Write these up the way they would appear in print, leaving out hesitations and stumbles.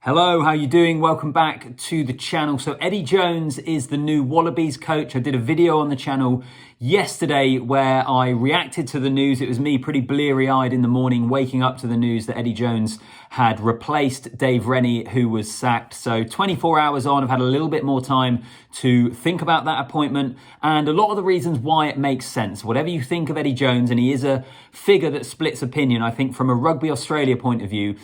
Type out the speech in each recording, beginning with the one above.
Hello, how you doing? Welcome back to the channel. So Eddie Jones is the new Wallabies coach. I did a video on the channel yesterday where I reacted to the news. It was me pretty bleary-eyed in the morning waking up to the news that Eddie Jones had replaced Dave Rennie, who was sacked. So 24 hours on, I've had a little bit more time to think about that appointment and a lot of the reasons why it makes sense. Whatever you think of Eddie Jones, and he is a figure that splits opinion, I think from a Rugby Australia point of view,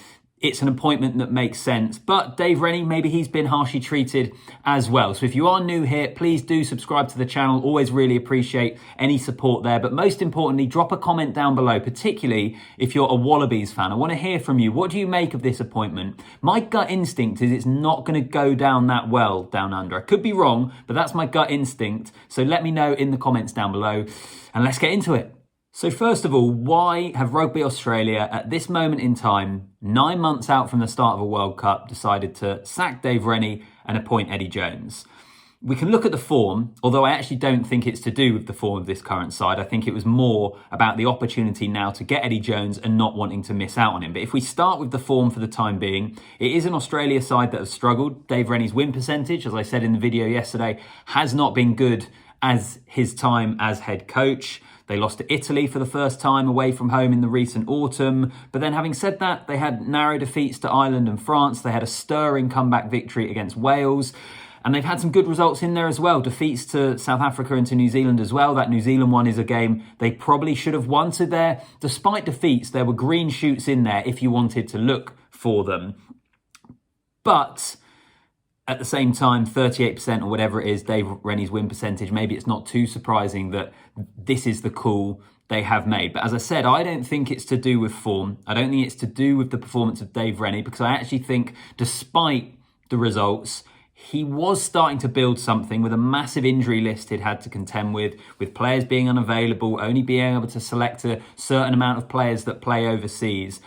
it's an appointment that makes sense. But Dave Rennie, maybe he's been harshly treated as well. So if you are new here, please do subscribe to the channel. Always really appreciate any support there. But most importantly, drop a comment down below, particularly if you're a Wallabies fan. I want to hear from you. What do you make of this appointment? My gut instinct is it's not going to go down that well down under. I could be wrong, but that's my gut instinct. So let me know in the comments down below and let's get into it. So first of all, why have Rugby Australia at this moment in time, 9 months out from the start of a World Cup, decided to sack Dave Rennie and appoint Eddie Jones? We can look at the form, although I actually don't think it's to do with the form of this current side. I think it was more about the opportunity now to get Eddie Jones and not wanting to miss out on him. But if we start with the form for the time being, it is an Australia side that has struggled. Dave Rennie's win percentage, as I said in the video yesterday, has not been good as his time as head coach. They lost to Italy for the first time away from home in the recent autumn. But then having said that, they had narrow defeats to Ireland and France. They had a stirring comeback victory against Wales. And they've had some good results in there as well. Defeats to South Africa and to New Zealand as well. That New Zealand one is a game they probably should have won. So there, despite defeats, there were green shoots in there if you wanted to look for them. But at the same time, 38% or whatever it is, Dave Rennie's win percentage, maybe it's not too surprising that this is the call they have made. But as I said, I don't think it's to do with form. I don't think it's to do with the performance of Dave Rennie, because I actually think despite the results, he was starting to build something with a massive injury list he'd had to contend with players being unavailable, only being able to select a certain amount of players that play overseas.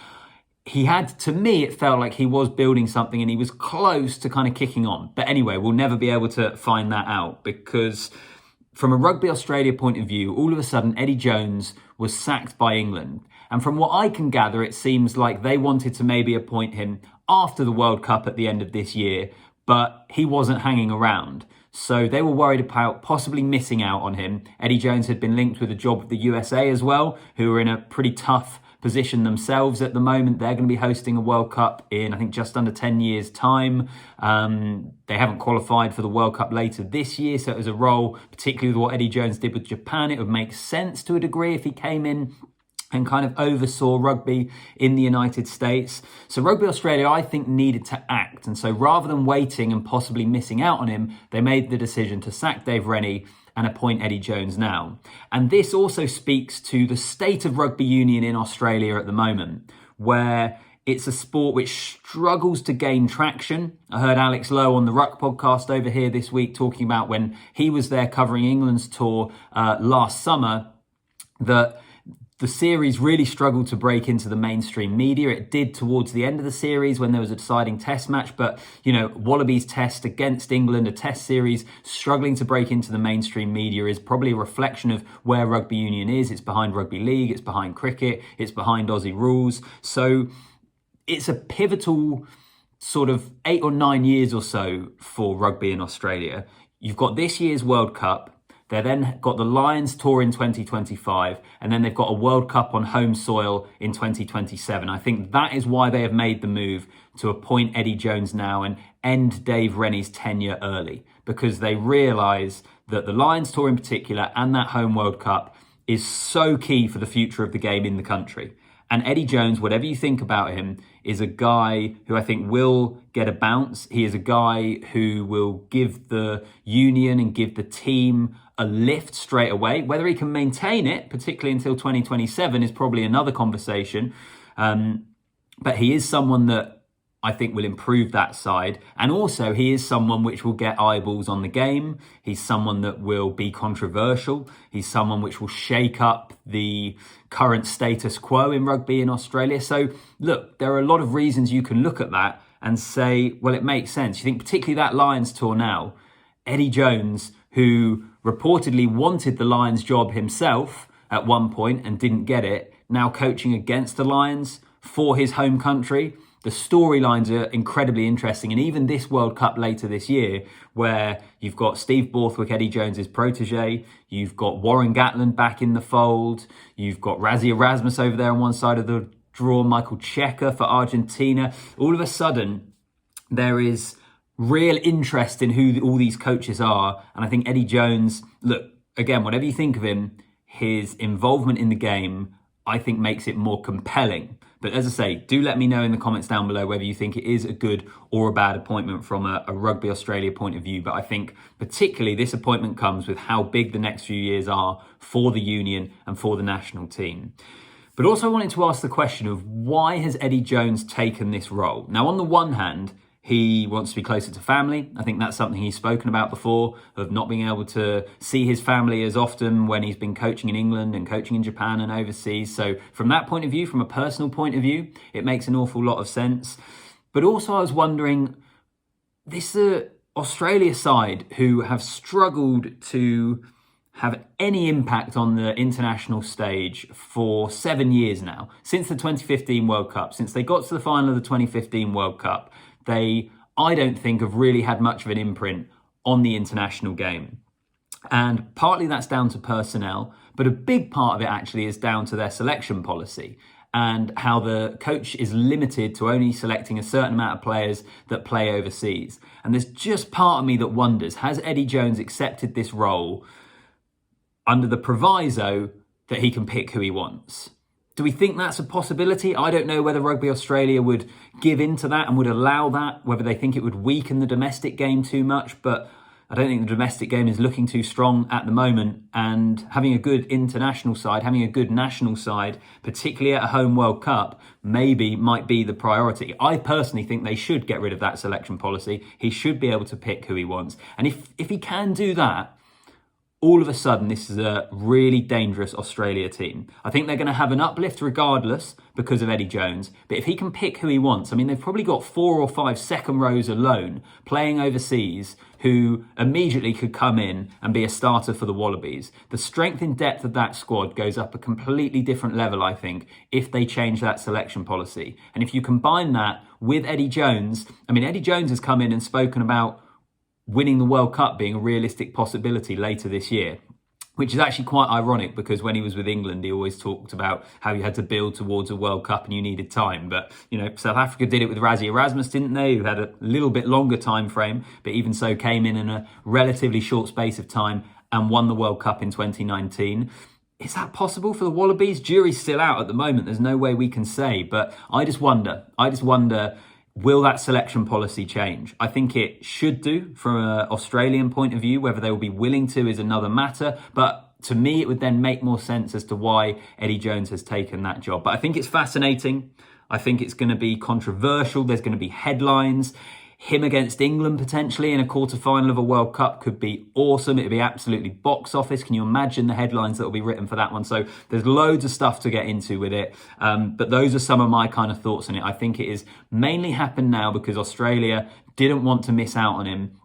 He had, to me, it felt like he was building something and he was close to kind of kicking on. But anyway, we'll never be able to find that out because from a Rugby Australia point of view, all of a sudden, Eddie Jones was sacked by England. And from what I can gather, it seems like they wanted to maybe appoint him after the World Cup at the end of this year, but he wasn't hanging around. So they were worried about possibly missing out on him. Eddie Jones had been linked with a job with the USA as well, who were in a pretty tough position themselves at the moment. They're going to be hosting a World Cup in, I think, just under 10 years' time. They haven't qualified for the World Cup later this year, so it was a role, particularly with what Eddie Jones did with Japan, it would make sense to a degree if he came in and kind of oversaw rugby in the United States. So Rugby Australia, I think, needed to act. And so rather than waiting and possibly missing out on him, they made the decision to sack Dave Rennie and appoint Eddie Jones now. And this also speaks to the state of rugby union in Australia at the moment, where it's a sport which struggles to gain traction. I heard Alex Lowe on the Ruck podcast over here this week talking about when he was there covering England's tour last summer, that the series really struggled to break into the mainstream media. It did towards the end of the series when there was a deciding test match, but, you know, Wallabies test against England, a test series, struggling to break into the mainstream media is probably a reflection of where rugby union is. It's behind rugby league, it's behind cricket, it's behind Aussie rules. So it's a pivotal sort of 8 or 9 years or so for rugby in Australia. You've got this year's World Cup. They then got the Lions tour in 2025, and then they've got a World Cup on home soil in 2027. I think that is why they have made the move to appoint Eddie Jones now and end Dave Rennie's tenure early, because they realise that the Lions tour in particular and that home World Cup is so key for the future of the game in the country. And Eddie Jones, whatever you think about him, is a guy who I think will get a bounce. He is a guy who will give the union and give the team a lift straight away. Whether he can maintain it, particularly until 2027, is probably another conversation. But he is someone that I think will improve that side. And also he is someone which will get eyeballs on the game. He's someone that will be controversial. He's someone which will shake up the current status quo in rugby in Australia. So look, there are a lot of reasons you can look at that and say, well, it makes sense. You think particularly that Lions tour now, Eddie Jones, who reportedly wanted the Lions job himself at one point and didn't get it, now coaching against the Lions for his home country. the storylines are incredibly interesting. And even this World Cup later this year, where you've got Steve Borthwick, Eddie Jones's protege, you've got Warren Gatland back in the fold, you've got Razzie Erasmus over there on one side of the draw, Michael Cheika for Argentina. All of a sudden, there is real interest in who all these coaches are. And I think Eddie Jones, look, again, whatever you think of him, his involvement in the game, I think makes it more compelling. But as I say, do let me know in the comments down below whether you think it is a good or a bad appointment from a Rugby Australia point of view. But I think particularly this appointment comes with how big the next few years are for the union and for the national team. But also I wanted to ask the question of why has Eddie Jones taken this role? Now, on the one hand, he wants to be closer to family. I think that's something he's spoken about before, of not being able to see his family as often when he's been coaching in England and coaching in Japan and overseas. So from that point of view, from a personal point of view, it makes an awful lot of sense. But also I was wondering, this Australia side who have struggled to have any impact on the international stage for 7 years now, since the 2015 World Cup, since they got to the final of the 2015 World Cup, they, I don't think, have really had much of an imprint on the international game. And partly that's down to personnel, but a big part of it actually is down to their selection policy and how the coach is limited to only selecting a certain amount of players that play overseas. And there's just part of me that wonders, has Eddie Jones accepted this role under the proviso that he can pick who he wants? Do we think that's a possibility? I don't know whether Rugby Australia would give into that and would allow that, whether they think it would weaken the domestic game too much, but I don't think the domestic game is looking too strong at the moment, and having a good international side, having a good national side, particularly at a home World Cup, maybe might be the priority. I personally think they should get rid of that selection policy. He should be able to pick who he wants. And if he can do that, all of a sudden, this is a really dangerous Australia team. I think they're going to have an uplift regardless because of Eddie Jones. But if he can pick who he wants, I mean, they've probably got 4 or 5 second rows alone playing overseas who immediately could come in and be a starter for the Wallabies. The strength and depth of that squad goes up a completely different level, I think, if they change that selection policy. And if you combine that with Eddie Jones, I mean, Eddie Jones has come in and spoken about winning the World Cup being a realistic possibility later this year, which is actually quite ironic because when he was with England, he always talked about how you had to build towards a World Cup and you needed time. But, you know, South Africa did it with Razzie Erasmus, didn't they? Who had a little bit longer time frame, but even so came in a relatively short space of time and won the World Cup in 2019. Is that possible for the Wallabies? Jury's still out at the moment. There's no way we can say, but I just wonder, will that selection policy change? I think it should do from an Australian point of view. Whether they will be willing to is another matter. But to me, it would then make more sense as to why Eddie Jones has taken that job. But I think it's fascinating. I think it's going to be controversial. There's going to be headlines. Him against England potentially in a quarter-final of a World Cup could be awesome. It would be absolutely box office. Can you imagine the headlines that will be written for that one? So there's loads of stuff to get into with it. But those are some of my kind of thoughts on it. I think it is mainly happened now because Australia didn't want to miss out on him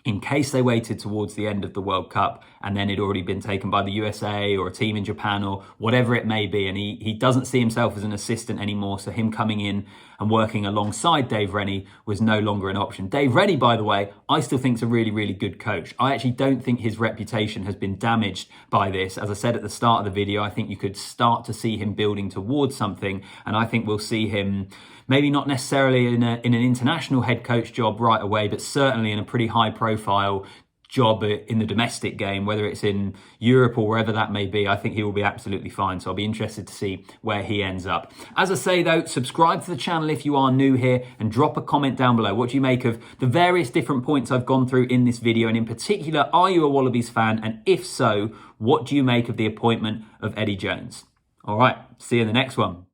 in case they waited towards the end of the World Cup and then it'd already been taken by the USA or a team in Japan or whatever it may be. And he doesn't see himself as an assistant anymore. So him coming in and working alongside Dave Rennie was no longer an option. Dave Rennie, by the way, I still think is a really, really good coach. I actually don't think his reputation has been damaged by this. As I said at the start of the video, I think you could start to see him building towards something. And I think we'll see him maybe not necessarily in an international head coach job right away, but certainly in a pretty high profile job in the domestic game, whether it's in Europe or wherever that may be. I think he will be absolutely fine. So I'll be interested to see where he ends up. As I say though, subscribe to the channel if you are new here and drop a comment down below. What do you make of the various different points I've gone through in this video? And in particular, are you a Wallabies fan? And if so, what do you make of the appointment of Eddie Jones? All right, see you in the next one.